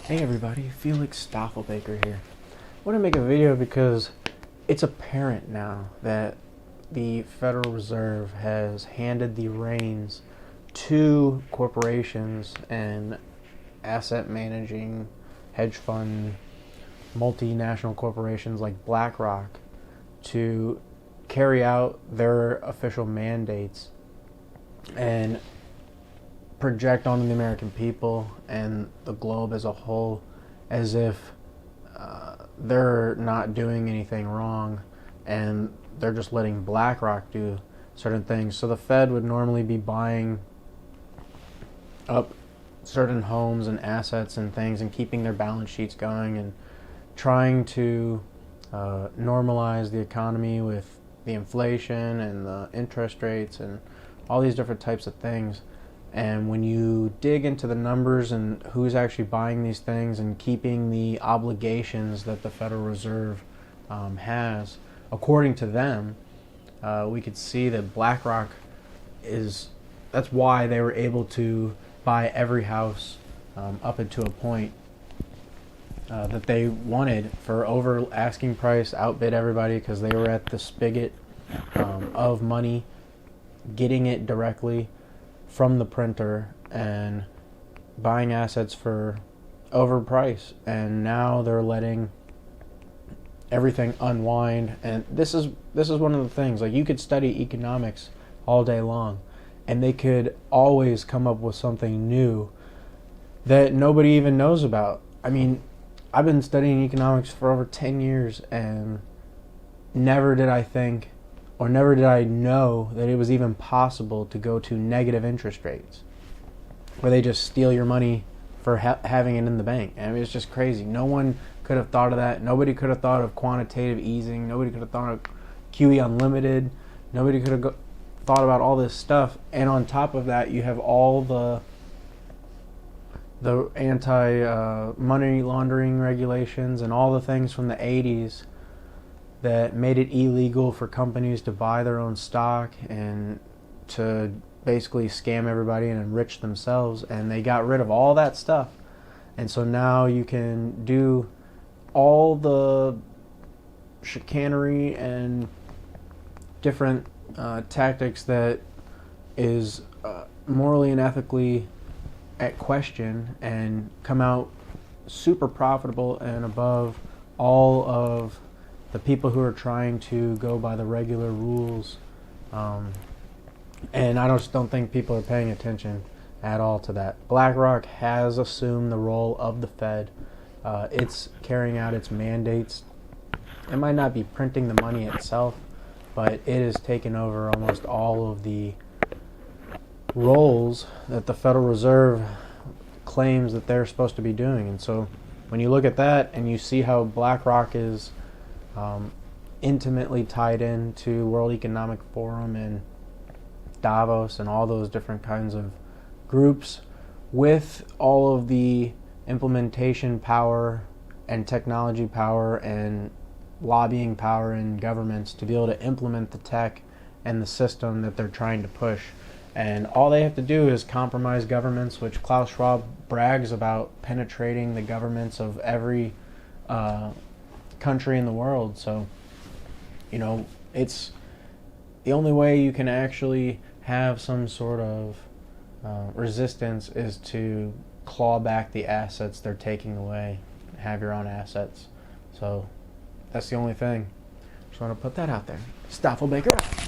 Hey everybody, Felix Staffelbaker here. I want to make a video because it's apparent now that the Federal Reserve has handed the reins to corporations and asset managing hedge fund multinational corporations like BlackRock to carry out their official mandates and project onto the American people and the globe as a whole as if they're not doing anything wrong and they're just letting BlackRock do certain things. So the Fed would normally be buying up certain homes and assets and things and keeping their balance sheets going and trying to normalize the economy with the inflation and the interest rates and all these different types of things. And when you dig into the numbers and who's actually buying these things and keeping the obligations that the Federal Reserve has, according to them, we could see that BlackRock that's why they were able to buy every house up into a point that they wanted for over asking price, outbid everybody because they were at the spigot of money, getting it directly from the printer and buying assets for overpriced, and now they're letting everything unwind. And this is one of the things, like, you could study economics all day long and they could always come up with something new that nobody even knows about. I mean, I've been studying economics for over 10 years and never did I think or never did I know that it was even possible to go to negative interest rates where they just steal your money for having it in the bank. I mean, it's just crazy. No one could have thought of that. Nobody could have thought of quantitative easing. Nobody could have thought of QE unlimited. Nobody could have thought about all this stuff. And on top of that, you have all the anti-money laundering regulations and all the things from the 80s that made it illegal for companies to buy their own stock and to basically scam everybody and enrich themselves. And they got rid of all that stuff. And so now you can do all the chicanery and different tactics that is morally and ethically at question and come out super profitable and above all of the people who are trying to go by the regular rules. And I just don't think people are paying attention at all to that. BlackRock has assumed the role of the Fed. It's carrying out its mandates. It might not be printing the money itself, but it has taken over almost all of the roles that the Federal Reserve claims that they're supposed to be doing. And so when you look at that and you see how BlackRock is intimately tied into World Economic Forum and Davos and all those different kinds of groups with all of the implementation power and technology power and lobbying power in governments to be able to implement the tech and the system that they're trying to push. And all they have to do is compromise governments, which Klaus Schwab brags about penetrating the governments of every country in the world. So, you know, it's the only way you can actually have some sort of resistance is to claw back the assets they're taking away, have your own assets. So that's the only thing. Just want to put that out there. Staffelbaker.